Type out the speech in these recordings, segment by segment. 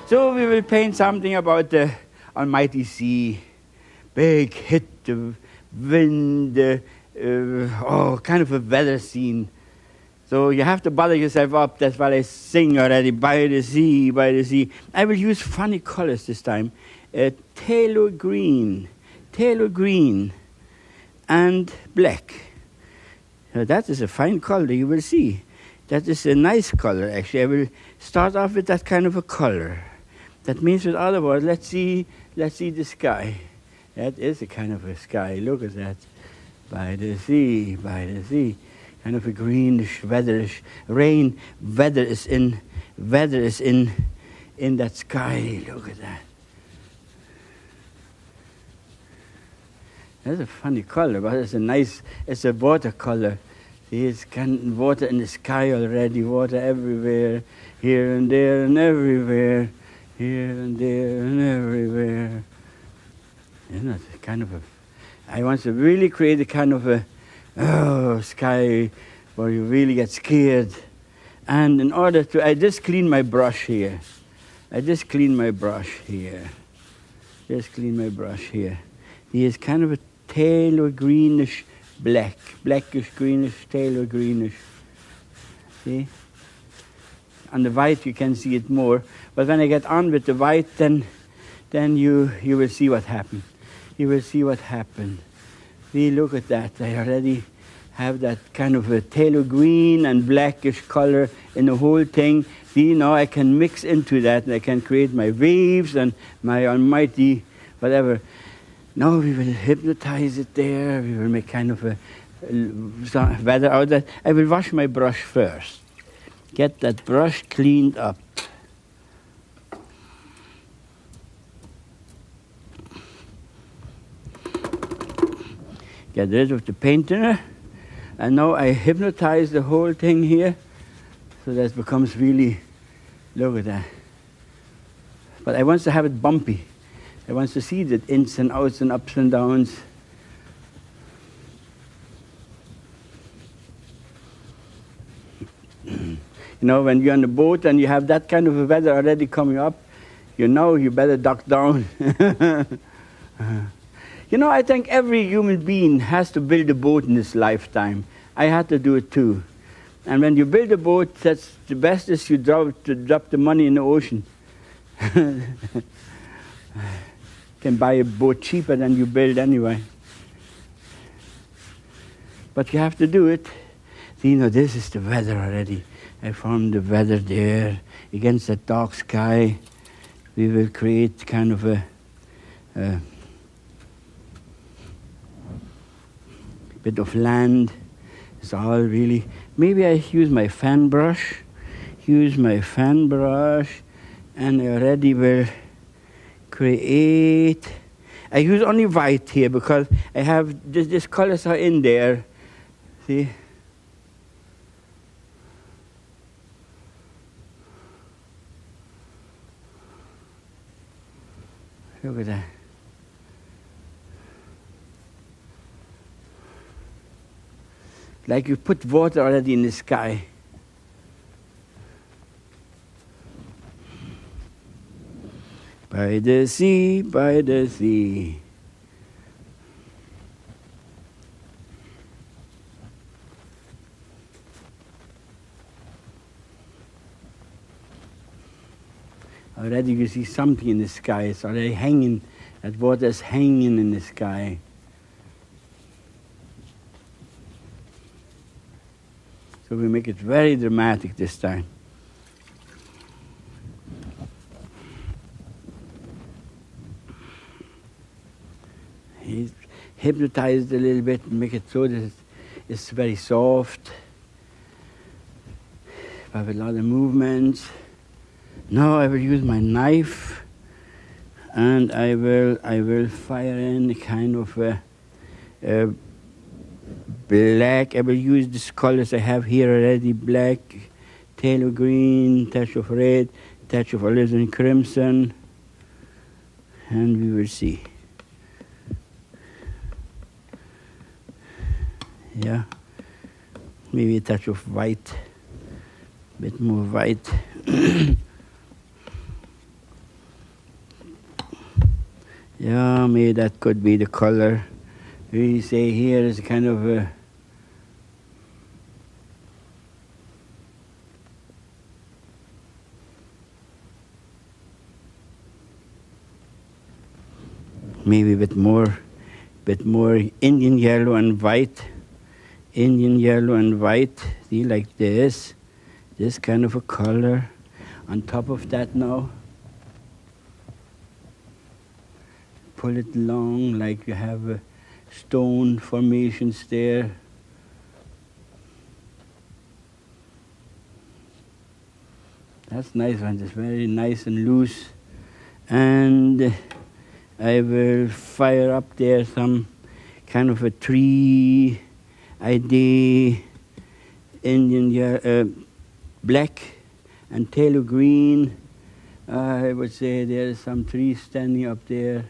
So we will paint something about the almighty sea, big hit, the wind, kind of a weather scene. So you have to bother yourself up. That's why I sing already, by the sea, by the sea. I will use funny colors this time. Phthalo green, and black. So that is a fine color, you will see. That is a nice color, actually. I will start off with that kind of a color. That means, with other words, let's see the sky. That is a kind of a sky. Look at that. By the sea. Kind of a greenish, weatherish rain. Weather is in that sky. Look at that. That's a funny color, but it's a watercolor. It's kind of water in the sky already, water everywhere, here and there and everywhere, here and there and everywhere. You know, it's kind of I want to really create a kind of a sky where you really get scared. And in order to, I just clean my brush here. He is kind of a phthalo greenish blackish greenish, phthalo greenish. See? On the white you can see it more, but when I get on with the white, then you will see what happened. See, look at that. I already have that kind of a phthalo green and blackish color in the whole thing. See, now I can mix into that and I can create my waves and my almighty whatever. Now we will hypnotize it there. We will make kind of a weather out of that. I will wash my brush first. Get that brush cleaned up. Get rid of the paint thinner. And now I hypnotize the whole thing here. So that it becomes really, look at that. But I want to have it bumpy. I want to see the ins and outs and ups and downs. You know, when you're on the boat and you have that kind of a weather already coming up, you know you better duck down. You know, I think every human being has to build a boat in his lifetime. I had to do it too. And when you build a boat, that's the best is you drop the money in the ocean. Can buy a boat cheaper than you build anyway. But you have to do it. See, you know, this is the weather already. I formed the weather there. Against that dark sky, we will create kind of a bit of land. It's all really... Maybe I use my fan brush. And I already will create... I use only white here because I have... These colors are in there. See? Look at that. Like you put water already in the sky. By the sea, by the sea. Already you see something in the sky. It's already hanging. That water is hanging in the sky. So we make it very dramatic this time. He's hypnotized a little bit and make it so that it's very soft. I have a lot of movements. Now I will use my knife and I will fire in a kind of a black. I will use these colors I have here already: black, phthalo green, touch of red, touch of alizarin crimson, and we will see. Yeah, maybe a touch of white, a bit more white. Yeah, maybe that could be the color. We say here is kind of a maybe a bit more Indian yellow and white. Indian yellow and white, see, like this kind of a color. On top of that now, pull it long like you have a stone formations there. That's nice one, it's very nice and loose. And I will fire up there some kind of a tree ID, Indian black and phthalo green. I would say there's some trees standing up there.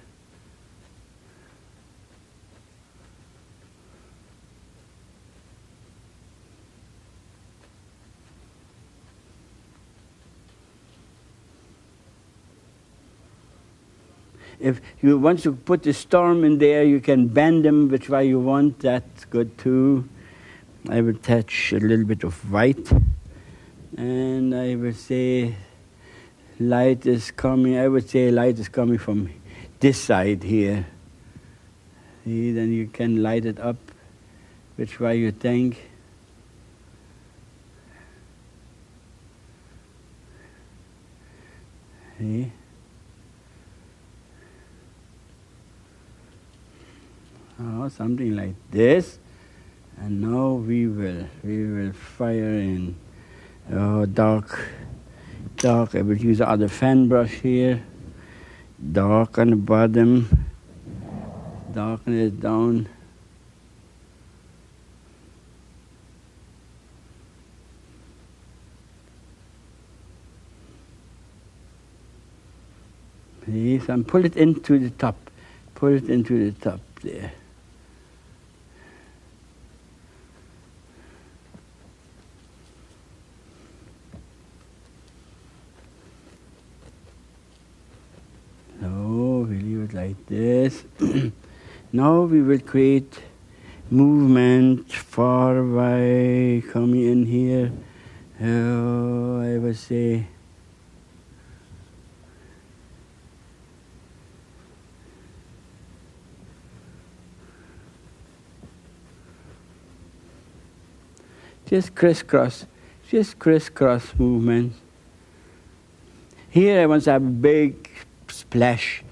If you want to put the storm in there, you can bend them which way you want. That's good too. I will touch a little bit of white, and I will say light is coming. I would say light is coming from this side here. See, then you can light it up which way you think. See? Oh, something like this. And now we will fire in dark. I will use the other fan brush here. Dark on the bottom. Darken it down. Please, and pull it into the top. Pull it into the top there. So we leave it like this. Now we will create movement far away, coming in here. I would say just crisscross movement. Here I want to have a big splash.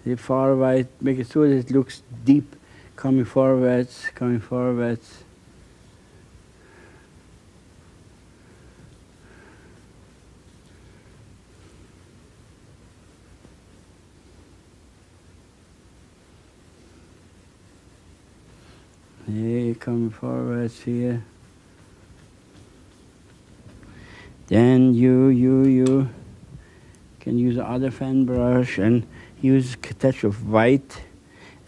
See, far away, make it so that it looks deep, coming forwards. Yeah, coming forwards here. Then you can use the other fan brush and use a touch of white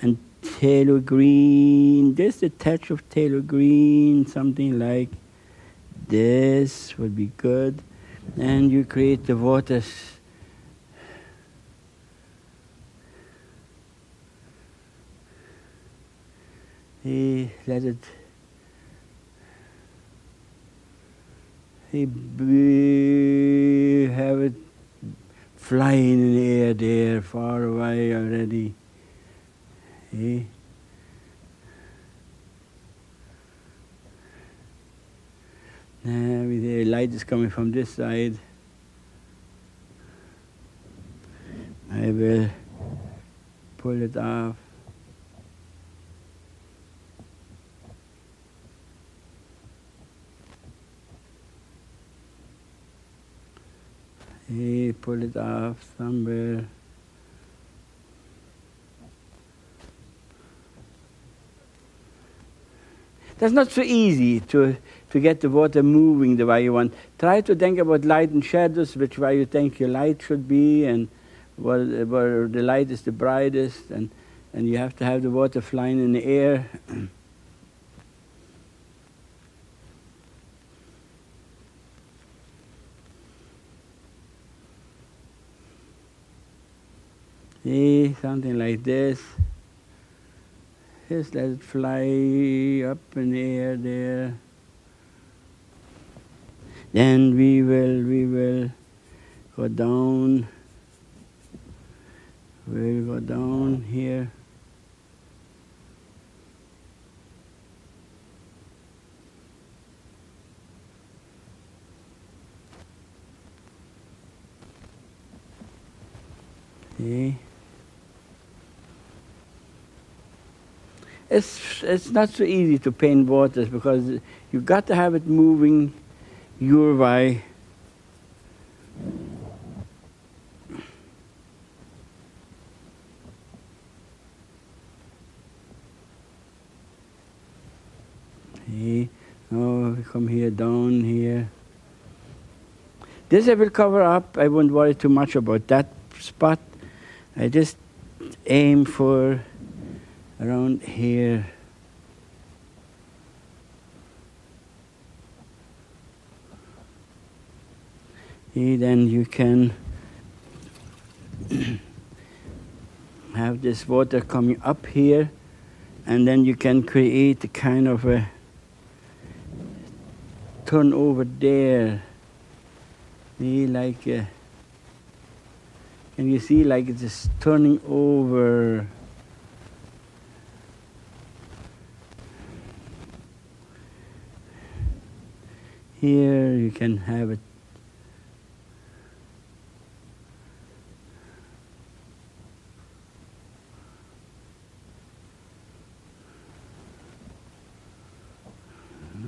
and phthalo green. Just a touch of phthalo green, something like this would be good. And you create the waters. Let it have it flying in the air there, far away already. See? Now the light is coming from this side. I will pull it off. Pull it off somewhere. That's not so easy to get the water moving the way you want. Try to think about light and shadows, which way you think your light should be, and where the light is the brightest, and you have to have the water flying in the air. See, something like this. Just let it fly up in the air there. Then we will go down. We'll go down here. See? It's not so easy to paint waters because you've got to have it moving your way. See? Oh, we come here, down here. This I will cover up. I won't worry too much about that spot. I just aim for around here. See, then you can have this water coming up here, and then you can create a kind of a turn over there. See, like, can you see like it's just turning over? Here you can have it.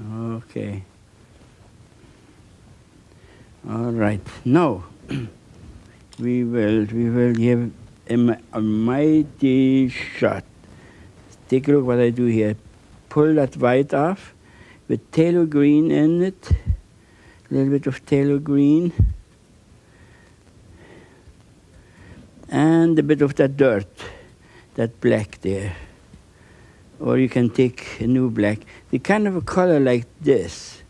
Okay. All right. Now we will give a mighty shot. Take a look what I do here. Pull that white off with phthalo green in it. A little bit of phthalo green. And a bit of that dirt, that black there. Or you can take a new black. The kind of a color like this.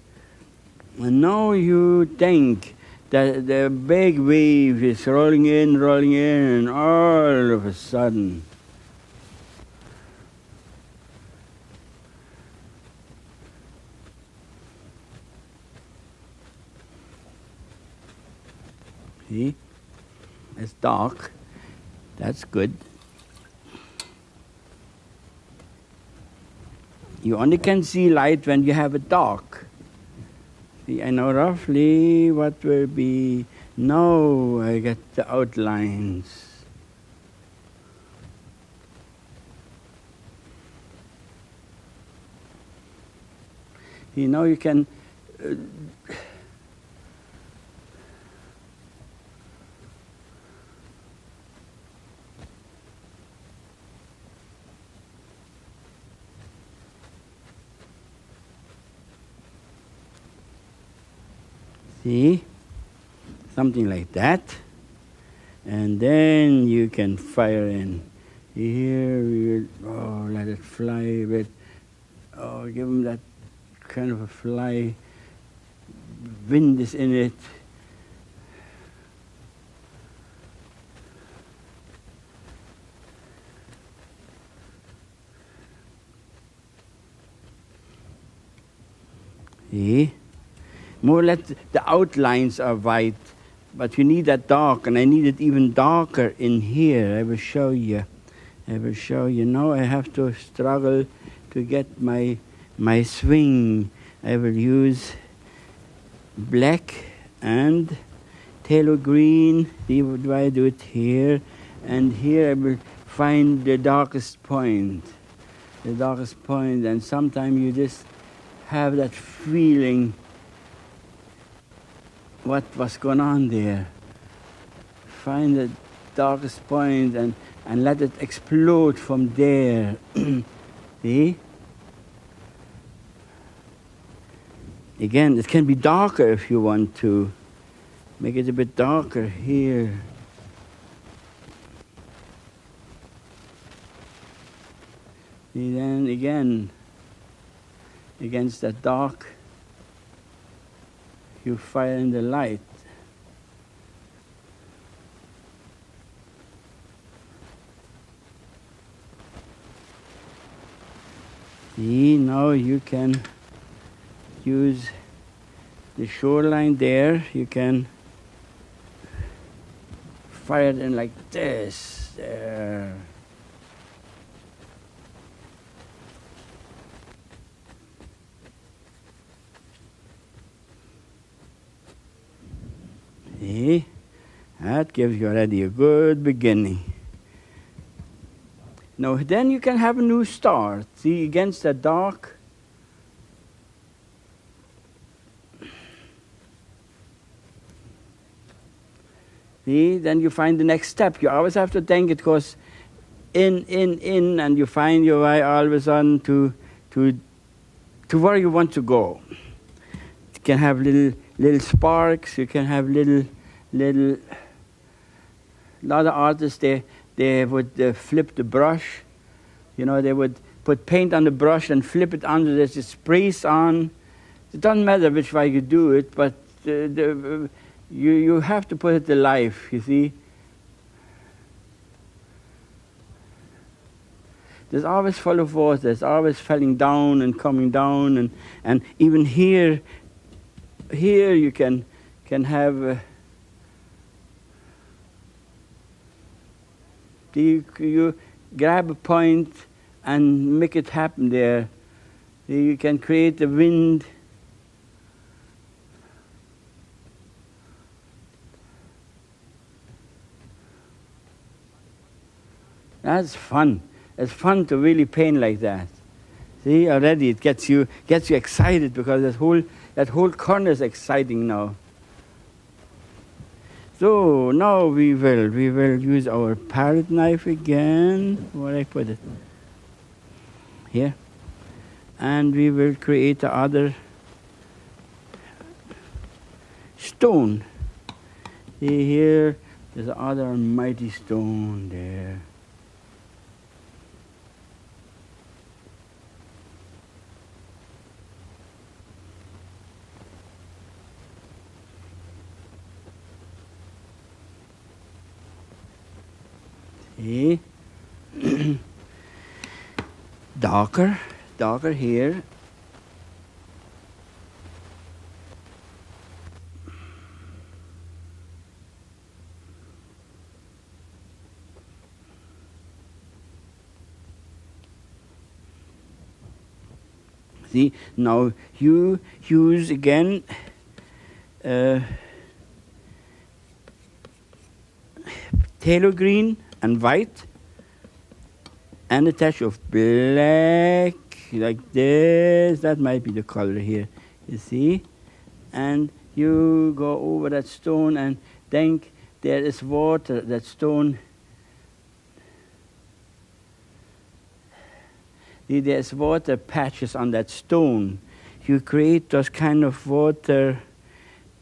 And now you think that the big wave is rolling in, and all of a sudden, see, it's dark. That's good. You only can see light when you have it dark. See, I know roughly what will be. Now I get the outlines. See, now you can see, something like that. And then you can fire in. Here we will, let it fly a bit. Oh, give them that kind of a fly. Wind is in it. See? More or less the outlines are white, but you need that dark, and I need it even darker in here. I will show you. Now I have to struggle to get my swing. I will use black and phthalo green. See, do I do it here? And here I will find the darkest point. And sometimes you just have that feeling what was going on there. Find the darkest point and let it explode from there. See? Again, it can be darker if you want to. Make it a bit darker here. See, then again, against that dark, you fire in the light. See, now you can use the shoreline there. You can fire it in like this. There. See, that gives you already a good beginning. Now then you can have a new start. See, against the dark. See, then you find the next step. You always have to think it goes in, and you find your way always on to where you want to go. You can have little sparks. You can have little. A lot of artists they would flip the brush. You know, they would put paint on the brush and flip it under. There's this sprays on. It doesn't matter which way you do it, but you have to put it to life. You see. There's always full of water. It's always falling down and coming down, and even here you can have. You grab a point and make it happen there. You can create the wind. That's fun. It's fun to really paint like that. See, already it gets you excited because that whole corner is exciting now. So now we will use our palette knife again. Where I put it? Here. And we will create the other stone. See here, there's another mighty stone there. See? darker here. See, now you use again phthalo green and white and a touch of black like this. That might be the color here, you see. And you go over that stone and think there is water. That stone, see, there's water patches on that stone. You create those kind of water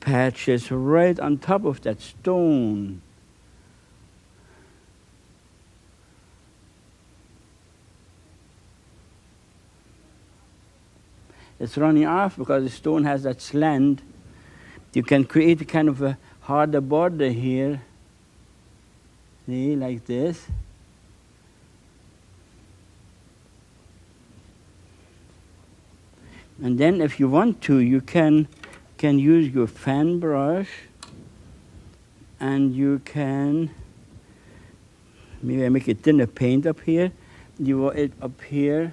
patches right on top of that stone. It's running off because the stone has that slant. You can create a kind of a harder border here. See, like this. And then if you want to, you can use your fan brush and you can, maybe I make a thinner paint up here. You want it up here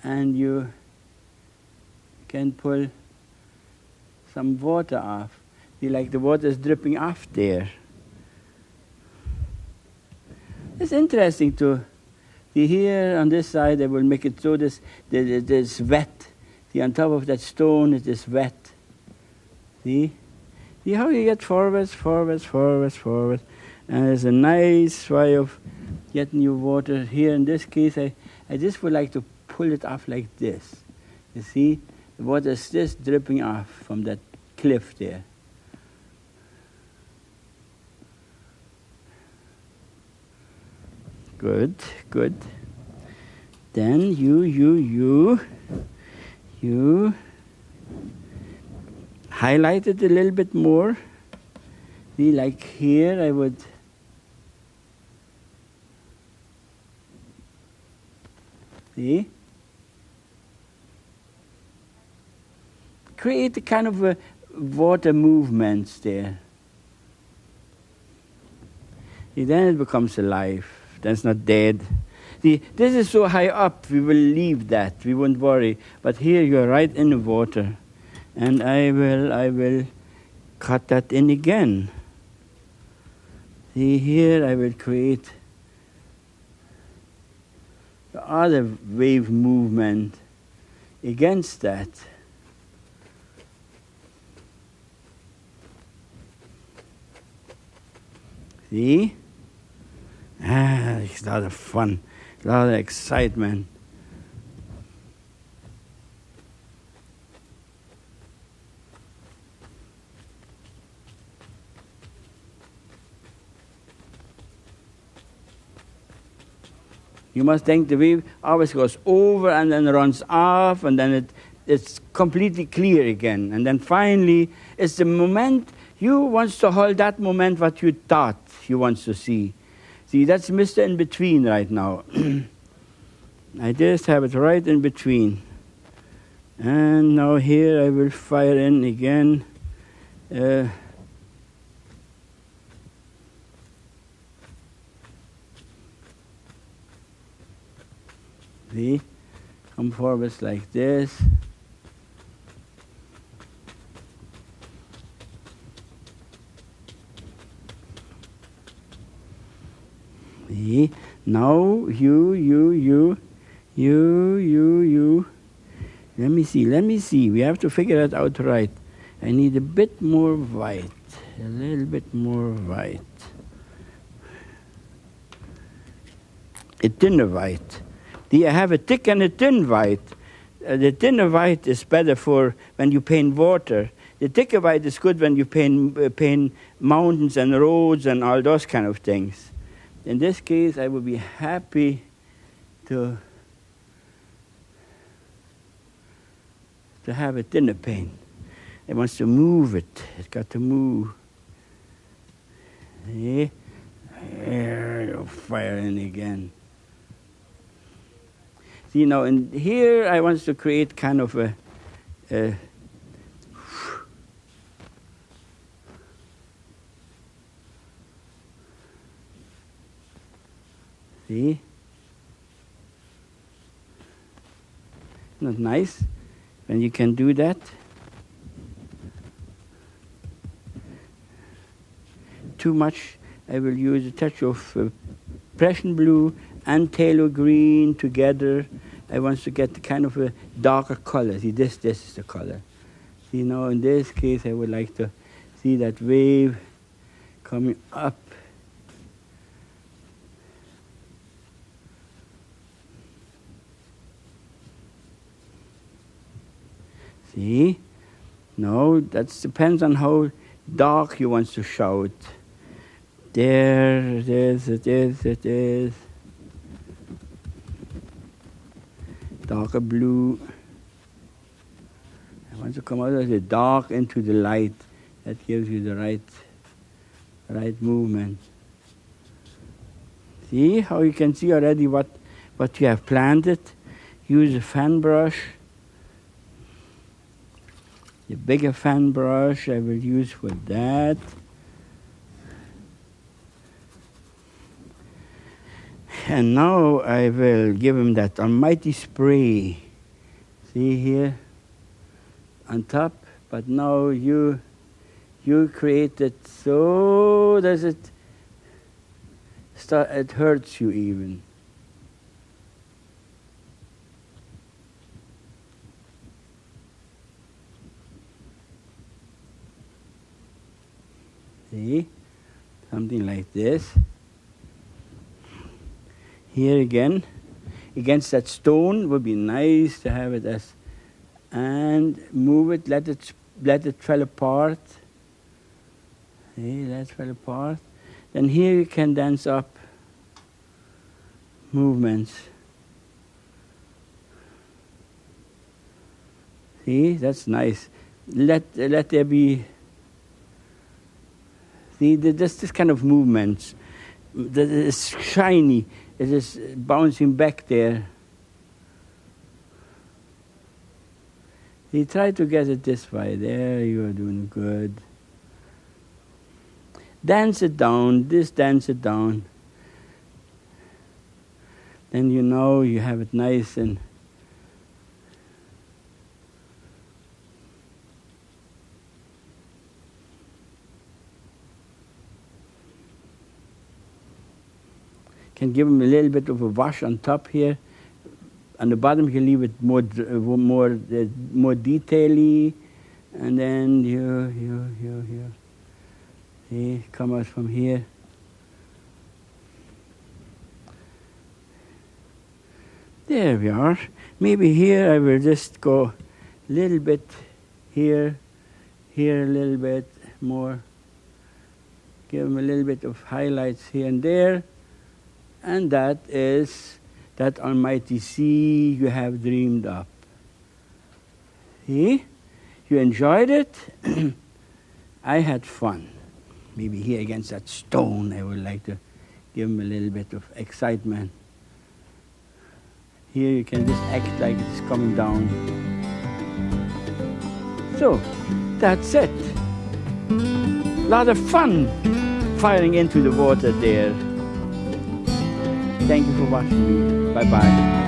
and you can pull some water off. See, like the water is dripping off there. It's interesting to see here on this side. I will make it so this wet. See, on top of that stone it is wet. See how you get forwards, and there's a nice way of getting your water. Here in this case, I just would like to pull it off like this. You see, the water is just dripping off from that cliff there. Good. Then you highlight it a little bit more. See, like here I would see. create a kind of a water movements there. See, then it becomes alive. Then it's not dead. See, this is so high up, we will leave that. We won't worry. But here you are right in the water. And I will cut that in again. See, here I will create the other wave movement against that. See? It's a lot of fun, a lot of excitement. You must think the wave always goes over and then runs off, and then it's completely clear again. And then finally, it's the moment you want to hold that moment what you thought you want to see. See, that's Mr. In between right now. I just have it right in between. And now here I will fire in again. See, come forward like this. See, now you. Let me see. We have to figure it out right. I need a bit more white, a little bit more white. A thinner white. I have a thick and a thin white. The thinner white is better for when you paint water. The thicker white is good when you paint mountains and roads and all those kind of things. In this case, I would be happy to have a thinner paint. It wants to move it. It's got to move. See? There you fire in again. See, now in here I want to create kind of a see? Not nice when you can do that. Too much, I will use a touch of Prussian blue and phthalo green together. I want to get kind of a darker color. See, this is the color. See, now in this case, I would like to see that wave coming up. See? No, that depends on how dark you want to show it. There it is. Darker blue. I want to come out of the dark into the light. That gives you the right movement. See how you can see already what you have planted? Use a fan brush. The bigger fan brush I will use for that. And now I will give him that almighty spray. See here? On top. But now you create it so that it hurts you even. See? Something like this. Here again, against that stone would be nice to have it as, and move it, let it fall apart. See, let it fall apart. Then here you can dance up movements. See, that's nice. Let there be. See, this kind of movements. That is shiny. It is bouncing back there. See, try to get it this way. There, you are doing good. Dance it down, dance it down. Then you know you have it nice and can give them a little bit of a wash on top here. On the bottom, you can leave it more detail-y, and then you. See, come out from here. There we are. Maybe here I will just go a little bit here a little bit more. Give them a little bit of highlights here and there. And that is that almighty sea you have dreamed up. See? You enjoyed it? I had fun. Maybe here against that stone I would like to give them a little bit of excitement. Here you can just act like it's coming down. So, that's it. A lot of fun firing into the water there. Thank you for watching me. Bye-bye.